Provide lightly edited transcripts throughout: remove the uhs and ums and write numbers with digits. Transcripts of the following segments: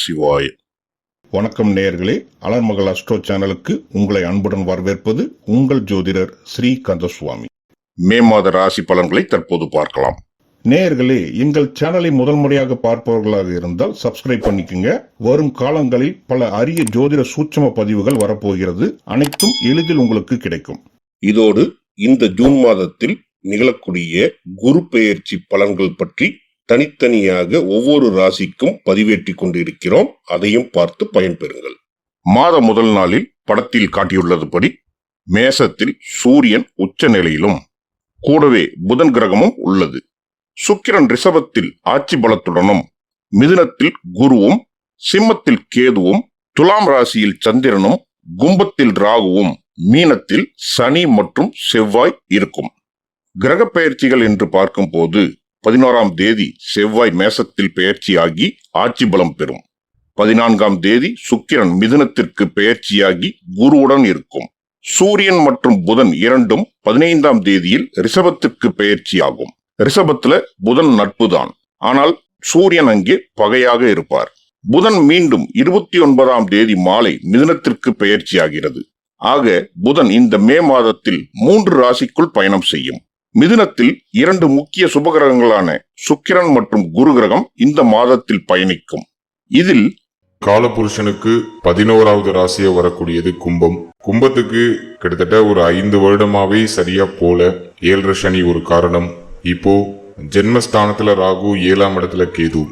சிவாய. வணக்கம் நேயர்களே, அலர்மகள் அஸ்ட்ரோ சேனலுக்கு உங்களை அன்புடன் வரவேற்பது உங்கள் ஜோதிடர் ஸ்ரீ கந்தசுவாமி. மே மாத ராசி பலன்களை தற்போது பார்க்கலாம். நேயர்களே, எங்கள் சேனலை முதல் முறையாக பார்ப்பவர்களாக இருந்தால் சப்ஸ்கிரைப் பண்ணிக்கோங்க. வரும் காலங்களில் பல அரிய ஜோதிட சூட்சம பதிவுகள் வரப்போகிறது. அனைத்தும் எளிதில் உங்களுக்கு கிடைக்கும். இதோடு இந்த ஜூன் மாதத்தில் நிகழக்கூடிய குரு பெயர்ச்சி பலன்கள் பற்றி தனித்தனியாக ஒவ்வொரு ராசிக்கும் பதிவேற்றி கொண்டிருக்கிறோம். அதையும் பார்த்து பயன்பெறுங்கள். மாத முதல் நாளில் படத்தில் காட்டியுள்ளதுபடி மேசத்தில் சூரியன் உச்ச நிலையிலும் கூடவே புதன் கிரகமும் உள்ளது. சுக்கிரன் ரிஷபத்தில் ஆட்சி பலத்துடனும், மிதுனத்தில் குருவும், சிம்மத்தில் கேதுவும், துலாம் ராசியில் சந்திரனும், கும்பத்தில் ராகுவும், மீனத்தில் சனி மற்றும் செவ்வாய் இருக்கும். கிரக பெயர்ச்சிகள் என்று பார்க்கும் போது 11ஆம் தேதி செவ்வாய் மேசத்தில் பெயர்ச்சியாகி ஆட்சி பலம் பெறும். 14ஆம் தேதி சுக்கிரன் மிதுனத்திற்கு பெயர்ச்சியாகி குருவுடன் இருக்கும். சூரியன் மற்றும் புதன் இரண்டும் 15ஆம் தேதியில் ரிஷபத்திற்கு பெயர்ச்சியாகும். ரிஷபத்துல புதன் நட்புதான், ஆனால் சூரியன் அங்கே பகையாக இருப்பார். புதன் மீண்டும் 29ஆம் தேதி மாலை மிதுனத்திற்கு பெயர்ச்சியாகிறது. ஆக புதன் இந்த மே மாதத்தில் 3 ராசிக்குள் பயணம் செய்யும். மிதுனத்தில் 2 முக்கிய சுபகிரகங்களான சுக்கிரன் மற்றும் குரு கிரகம் இந்த மாதத்தில் பயணிக்கும். இதில் காலபுருஷனுக்கு 11வது ராசியா வரக்கூடியது கும்பம். கும்பத்துக்கு கிட்டத்தட்ட ஒரு 5 வருடமாவே சரியா போல 7 சனி ஒரு காரணம். இப்போ ஜென்மஸ்தானத்துல ராகு, 7ஆம் இடத்துல கேது.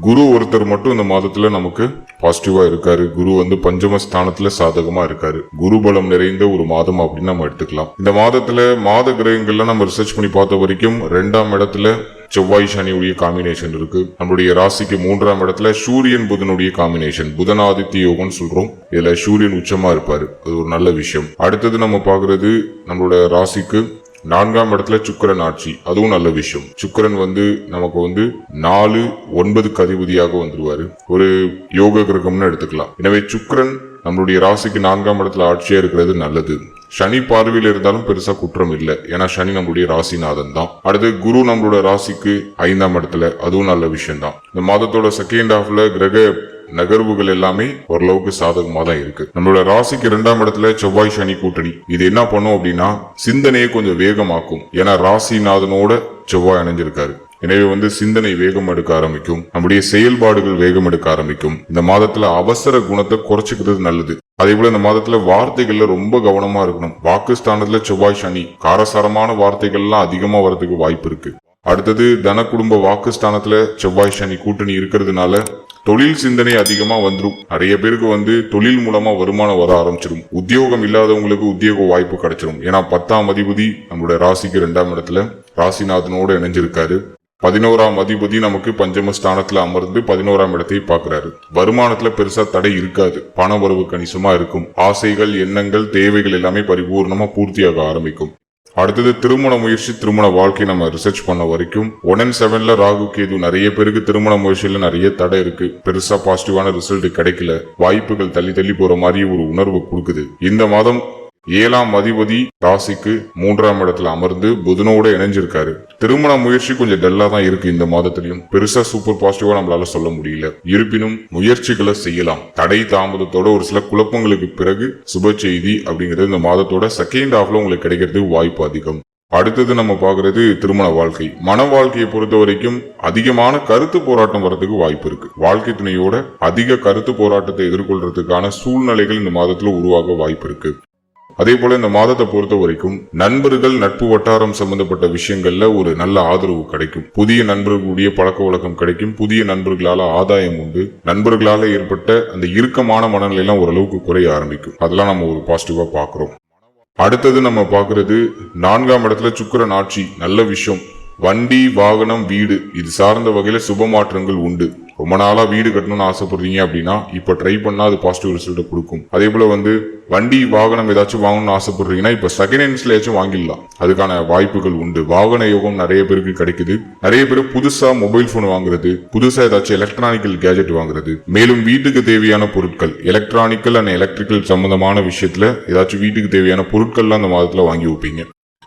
குரு ஒருத்தர் மட்டும் இந்த மாதத்துல நமக்கு பாசிட்டிவா இருக்காரு. குரு பஞ்சமஸ்தானத்துல சாதகமா இருக்காரு. குரு பலம் நிறைந்த ஒரு மாதம் அப்படின்னு நம்ம எடுத்துக்கலாம். இந்த மாதத்துல மாத கிரகங்கள்ல நம்ம ரிசர்ச் பண்ணி பார்த்த வரைக்கும் 2ஆம் இடத்துல செவ்வாய் சனியுடைய காம்பினேஷன் இருக்கு. நம்மளுடைய ராசிக்கு 3ஆம் இடத்துல சூரியன் புதனுடைய காம்பினேஷன், புதனாதித்ய யோகம் சொல்றோம். இதுல சூரியன் உச்சமா இருப்பாரு, அது ஒரு நல்ல விஷயம். அடுத்தது நம்ம பாக்குறது நம்மளோட ராசிக்கு 4ஆம் இடத்துல சுக்கிரன் ஆட்சி, அதுவும் நல்ல விஷயம். சுக்கிரன் நமக்கு 4, 9க்கு அதிபதியாக வந்துருவாரு. ஒரு யோக கிரகம்னு எடுத்துக்கலாம். எனவே சுக்கிரன் நம்மளுடைய ராசிக்கு 4ஆம் இடத்துல ஆட்சியா இருக்கிறது நல்லது. சனி பார்வையில் இருந்தாலும் பெருசா குற்றம் இல்லை, ஏன்னா சனி நம்மளுடைய ராசிநாதன் தான். அடுத்து குரு நம்மளோட ராசிக்கு 5ஆம் இடத்துல, அதுவும் நல்ல விஷயம் தான். இந்த மாதத்தோட செகண்ட் ஹாஃப்ல கிரக நகர்வுகள் எல்லாமே ஓரளவுக்கு சாதகமா தான் இருக்கு. நம்மளோட ராசிக்கு 2ஆம் இடத்துல செவ்வாய் சனி கூட்டணி, இது என்ன பண்ணும் அப்படின்னா சிந்தனையை கொஞ்சம் வேகமாக்கும். ஏன்னா ராசிநாதனோட செவ்வாய் அணைஞ்சிருக்காரு. எனவே சிந்தனை வேகம் எடுக்க ஆரம்பிக்கும், நம்முடைய செயல்பாடுகள் வேகம் எடுக்க ஆரம்பிக்கும். இந்த மாதத்துல அவசர குணத்தை குறைச்சிக்கிறது நல்லது. அதே போல இந்த மாதத்துல வார்த்தைகள்ல ரொம்ப கவனமா இருக்கணும். வாக்குஸ்தானத்துல செவ்வாய் சனி, காரசாரமான வார்த்தைகள்லாம் அதிகமா வரதுக்கு வாய்ப்பு இருக்கு. அடுத்தது தன குடும்ப வாக்குஸ்தானத்துல செவ்வாய் சனி கூட்டணி இருக்கிறதுனால தொழில் சிந்தனை அதிகமா வந்துடும். நிறைய பேருக்கு தொழில் மூலமா வருமானம் வர ஆரம்பிச்சிடும். உத்தியோகம் இல்லாதவங்களுக்கு உத்தியோக வாய்ப்பு கிடைச்சிடும். ஏன்னா 10ஆம் அதிபதி நம்மளோட ராசிக்கு 2ஆம் இடத்துல ராசிநாதனோட இணைஞ்சிருக்காரு. 11ஆம் அதிபதி நமக்கு பஞ்சமஸ்தானத்துல அமர்ந்து 11ஆம் இடத்தை பாக்குறாரு. வருமானத்துல பெருசா தடை இருக்காது, பண வரவு கணிசமா இருக்கும். ஆசைகள், எண்ணங்கள், தேவைகள் எல்லாமே பரிபூர்ணமா பூர்த்தியாக ஆரம்பிக்கும். அடுத்தது திருமண முயற்சி, திருமண வாழ்க்கை நம்ம ரிசர்ச் பண்ண வரைக்கும் 1 and 7ல ராகு கேது, நிறைய பேருக்கு திருமண முயற்சியில நிறைய தடை இருக்கு. பெருசா பாசிட்டிவான ரிசல்ட் கிடைக்கல, வாய்ப்புகள் தள்ளி தள்ளி போற மாதிரி ஒரு உணர்வு கொடுக்குது. இந்த மாதம் 7ஆம் அதிபதி ராசிக்கு 3ஆம் இடத்துல அமர்ந்து புதனோட இணைஞ்சிருக்காரு. திருமண முயற்சி கொஞ்சம் டல்லா தான் இருக்கு. இந்த மாதத்திலையும் பெருசா சூப்பர் பாசிட்டிவா நம்மளால சொல்ல முடியல. இருப்பினும் முயற்சிகளை செய்யலாம். தடை தாமதத்தோட ஒரு சில குழப்பங்களுக்கு பிறகு சுப செய்தி அப்படிங்கிறது இந்த மாதத்தோட செகண்ட் ஹாஃப்ல உங்களுக்கு கிடைக்கிறதுக்கு வாய்ப்பு அதிகம். அடுத்தது நம்ம பாக்குறது திருமண வாழ்க்கை. மன வாழ்க்கையை பொறுத்த வரைக்கும் அதிகமான கருத்து போராட்டம் வரதுக்கு வாய்ப்பு இருக்கு. வாழ்க்கை துணையோட அதிக கருத்து போராட்டத்தை எதிர்கொள்றதுக்கான சூழ்நிலைகள் இந்த மாதத்துல உருவாக வாய்ப்பு இருக்கு. அதே போல இந்த மாதத்தை பொறுத்த வரைக்கும் நண்பர்கள், நட்பு வட்டாரம் சம்பந்தப்பட்ட விஷயங்கள்ல ஒரு நல்ல ஆதரவு கிடைக்கும். புதிய நண்பர்களுடைய பழக்க வழக்கம் கிடைக்கும். புதிய நண்பர்களால ஆதாயம் உண்டு. நண்பர்களால ஏற்பட்ட அந்த இறுக்கமான மனநிலை எல்லாம் ஓரளவுக்கு குறைய ஆரம்பிக்கும். அதெல்லாம் நம்ம ஒரு பாசிட்டிவா பாக்குறோம். அடுத்தது நம்ம பாக்குறது 4ஆம் இடத்துல சுக்கிரன் ஆட்சி, நல்ல விஷயம். வண்டி, வாகனம், வீடு இது சார்ந்த வகையில சுப மாற்றங்கள் உண்டு. ரொம்ப நாளா வீடு கட்டணும்னு ஆசைப்படுறீங்க அப்படின்னா இப்ப ட்ரை பண்ணா அது பாசிட்டிவ் ரிசல்ட் கொடுக்கும். அதே போல வண்டி, வாகனம் ஏதாச்சும் வாங்கணும்னு ஆசைப்படுறீங்கன்னா இப்ப செகண்ட் ஹேண்ட்ஸ்ல ஏதாச்சும் வாங்கிடலாம், அதுக்கான வாய்ப்புகள் உண்டு. வாகன யோகம் நிறைய பேருக்கு கிடைக்குது. நிறைய பேர் புதுசா மொபைல் போன் வாங்குறது, புதுசா ஏதாச்சும் எலக்ட்ரானிக்கல் கேஜெட் வாங்குறது, மேலும் வீட்டுக்கு தேவையான பொருட்கள், எலக்ட்ரானிக்கல் அண்ட் எலக்ட்ரிக்கல் சம்பந்தமான விஷயத்துல ஏதாச்சும் வீட்டுக்கு தேவையான பொருட்கள்லாம் அந்த மாதத்துல வாங்கி வைப்பீங்க.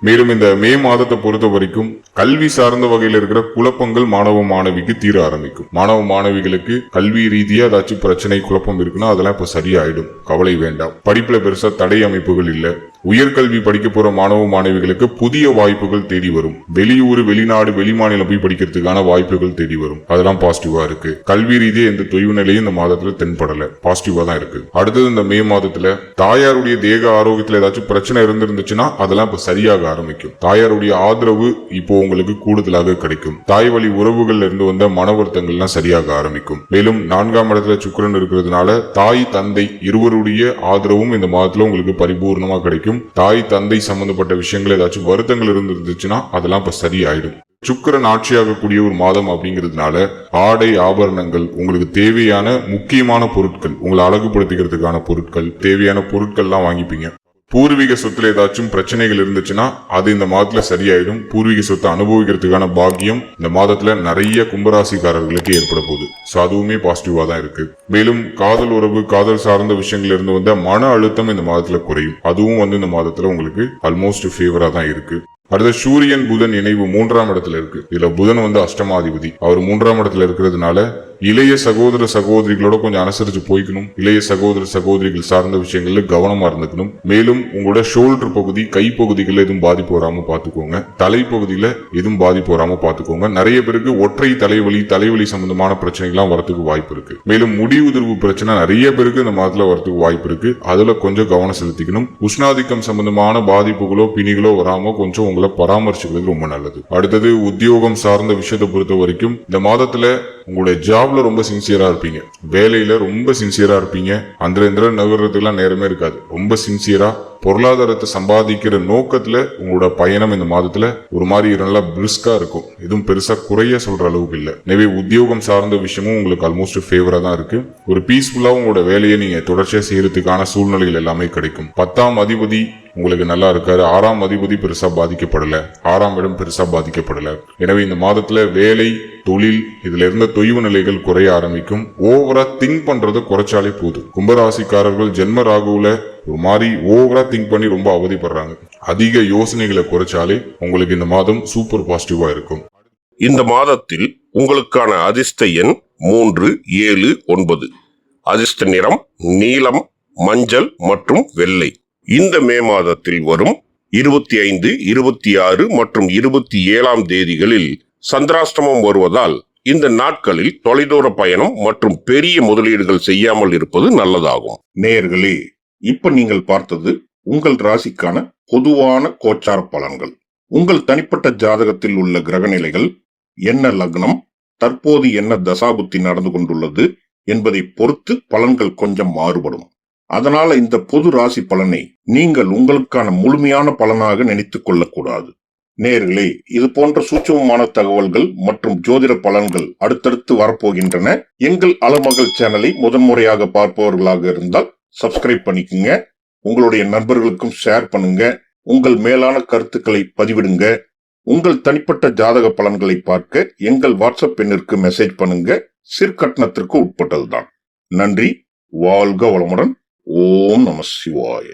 மேலும் இந்த மே மாதத்தை பொறுத்த வரைக்கும் கல்வி சார்ந்த வகையில் இருக்கிற குழப்பங்கள் மாணவ மாணவிக்கு தீர ஆரம்பிக்கும். மாணவ மாணவிகளுக்கு கல்வி ரீதியா ஏதாச்சும் பிரச்சனை குழப்பம் இருக்குன்னா அதெல்லாம் இப்ப சரியாயிடும், கவலை வேண்டாம். படிப்புல பெருசா தடை அமைப்புகள் இல்ல. உயர்கல்வி படிக்க போற மாணவ மாணவிகளுக்கு புதிய வாய்ப்புகள் தேடி வரும். வெளியூர், வெளிநாடு, வெளிமாநிலம் போய் படிக்கிறதுக்கான வாய்ப்புகள் தேடி வரும். அதெல்லாம் பாசிட்டிவா இருக்கு. கல்வி ரீதியா எந்த தொய்வு நிலையும் இந்த மாதத்துல தென்படல, பாசிட்டிவா தான் இருக்கு. அடுத்தது இந்த மே மாதத்துல தாயாருடைய தேக ஆரோக்கியத்துல ஏதாச்சும் பிரச்சனை இருந்துச்சுன்னா அதெல்லாம் இப்ப சரியாக ஆரம்பிக்கும். தாயாருடைய ஆதரவு இப்போ உங்களுக்கு கூடுதலாக கிடைக்கும். தாய் வழி உறவுகள்ல இருந்து வந்த மன வருத்தங்கள்லாம் சரியாக ஆரம்பிக்கும். மேலும் 4ஆம் இடத்துல சுக்கிரன் இருக்கிறதுனால தாய் தந்தை இருவருடைய ஆதரவும் இந்த மாதத்துல உங்களுக்கு பரிபூர்ணமா கிடைக்கும். தாய் தந்தை சம்பந்தப்பட்ட விஷயங்கள் ஏதாச்சும் வருத்தங்கள் இருந்துச்சுன்னா அதெல்லாம் இப்ப சரியாயிடும். சுக்கிரன் ஆட்சியாகக்கூடிய ஒரு மாதம் அப்படிங்கிறதுனால ஆடை ஆபரணங்கள், உங்களுக்கு தேவையான முக்கியமான பொருட்கள், உங்களை அழகுபடுத்திக்கிறதுக்கான பொருட்கள், தேவையான பொருட்கள்லாம் வாங்கிப்பீங்க. பூர்வீக சொத்துல ஏதாச்சும் பிரச்சனைகள் இருந்துச்சுன்னா அது இந்த மாதத்துல சரியாயிடும். பூர்வீக சொத்தை அனுபவிக்கிறதுக்கான பாக்கியம் இந்த மாதத்துல நிறைய கும்பராசிக்காரர்களுக்கு ஏற்பட போகுது. சோ அதுவுமே பாசிட்டிவா தான் இருக்கு. மேலும் காதல் உறவு, காதல் சார்ந்த விஷயங்கள் இருந்து வந்த மன அழுத்தம் இந்த மாதத்துல குறையும். அதுவும் இந்த மாதத்துல உங்களுக்கு ஆல்மோஸ்ட் ஃபேவரா தான் இருக்கு. அடுத்த சூரியன் புதன் இணைவு 3ஆம் இடத்துல இருக்கு. இதுல புதன் அஷ்டமாதிபதி. அவர் 3ஆம் இடத்துல இருக்கிறதுனால இளைய சகோதர சகோதரிகளோட கொஞ்சம் அனுசரிச்சு போய்க்கணும். இளைய சகோதர சகோதரிகள் சார்ந்த விஷயங்கள்ல கவனமா இருந்துக்கணும். மேலும் உங்களோட ஷோல்டர் பகுதி, கை பகுதிகளில் எதுவும் பாதிப்பு வராம பாத்துக்கோங்க. தலைப்பகுதியில எதுவும் பாதிப்பு வராம பாத்துக்கோங்க. நிறைய பேருக்கு ஒற்றை தலைவலி சம்பந்தமான பிரச்சனைகள்லாம் வரத்துக்கு வாய்ப்பு இருக்கு. மேலும் முடி உதிர்வு பிரச்சனை நிறைய பேருக்கு இந்த மாதத்துல வரத்துக்கு வாய்ப்பு இருக்கு. அதுல கொஞ்சம் கவனம் செலுத்திக்கணும். உஷ்ணாதிக்கம் சம்பந்தமான பாதிப்புகளோ பிணிகளோ வராம கொஞ்சம் உங்களை பராமரிச்சுக்கிறது ரொம்ப நல்லது. அடுத்தது உத்தியோகம் சார்ந்த விஷயத்தை பொறுத்த வரைக்கும் இந்த மாதத்துல உங்களுடைய ஜாப்ல ரொம்ப சின்சியரா இருப்பீங்க. வேலையில ரொம்ப சின்சியரா இருப்பீங்க. அந்த நகர்றதுக்கெல்லாம் நேரமே இருக்காது. ரொம்ப சின்சியரா பொருளாதாரத்தை சம்பாதிக்கிற நோக்கத்துல உங்களோட பயணம் இந்த மாதத்துல ஒரு மாதிரி நல்லா பிரிஸ்கா இருக்கும். எதுவும் பெருசா குறைய சொல்ற அளவுக்கு இல்ல. எனவே உத்தியோகம் சார்ந்த விஷயமும் உங்களுக்கு ஆல்மோஸ்ட் ஃபேவரா தான் இருக்கு. ஒரு பீஸ்ஃபுல்லா உங்களோட வேலையை நீங்க தொடர்ச்சியா செய்யறதுக்கான சூழ்நிலைகள் எல்லாமே கிடைக்கும். 10ஆம் அதிபதி உங்களுக்கு நல்லா இருக்காரு. 6ஆம் அதிபதி பெருசா பாதிக்கப்படல. 6ஆம் இடம் பெருசா பாதிக்கப்படல. எனவே இந்த மாதத்துல வேலை, தொழில் இதுல இருந்த தொய்வு நிலைகள் குறைய ஆரம்பிக்கும். ஓவரா திங்க் பண்றதை குறைச்சாலே போதும். கும்பராசிக்காரர்கள் ஜென்ம ராகுல ஒரு மாதிரி ஓவரா திங்க் பண்ணி ரொம்ப அவதிப்படுறாங்க. அதிக யோசனைகளை குறைச்சாலே உங்களுக்கு இந்த மாதம் சூப்பர் பாசிட்டிவா இருக்கும். இந்த மாதத்தில் உங்களுக்கான அதிர்ஷ்ட எண் 3, 7, 9. அதிர்ஷ்ட நிறம் நீலம், மஞ்சள் மற்றும் வெள்ளை. இந்த மே மாதத்தில் வரும் 25, 26 மற்றும் 27ஆம் தேதிகளில் சந்திராஷ்டமம் வருவதால் இந்த நாட்களில் தொலைதூர பயணம் மற்றும் பெரிய முதலீடுகள் செய்யாமல் இருப்பது நல்லதாகும். நேயர்களே, இப்ப நீங்கள் பார்த்தது உங்கள் ராசிக்கான பொதுவான கோச்சார பலன்கள். உங்கள் தனிப்பட்ட ஜாதகத்தில் உள்ள கிரகநிலைகள், என்ன லக்னம், தற்போது என்ன தசாபுத்தி நடந்து கொண்டுள்ளது என்பதை பொறுத்து பலன்கள் கொஞ்சம் மாறுபடும். அதனால இந்த பொது ராசி பலனை நீங்கள் உங்களுக்கான முழுமையான பலனாக நினைத்துக் கொள்ளக்கூடாது. நேயர்களே, இது போன்ற சூட்சமமான தகவல்கள் மற்றும் ஜோதிட பலன்கள் அடுத்தடுத்து வரப்போகின்றன. எங்கள் அலமகள் சேனலை முதன்முறையாக பார்ப்பவர்களாக இருந்தால் சப்ஸ்கிரைப் பண்ணிக்கங்க. உங்களுடைய நண்பர்களுக்கும் ஷேர் பண்ணுங்க. உங்கள் மேலான கருத்துக்களை பதிவிடுங்க. உங்கள் தனிப்பட்ட ஜாதக பலன்களை பார்க்க எங்கள் வாட்ஸ்அப் எண்ணிற்கு மெசேஜ் பண்ணுங்க. சிற்கட்டணத்திற்கு உட்பட்டதுதான். நன்றி. வாழ்க வளமுடன். ஓம் நம சிவாய.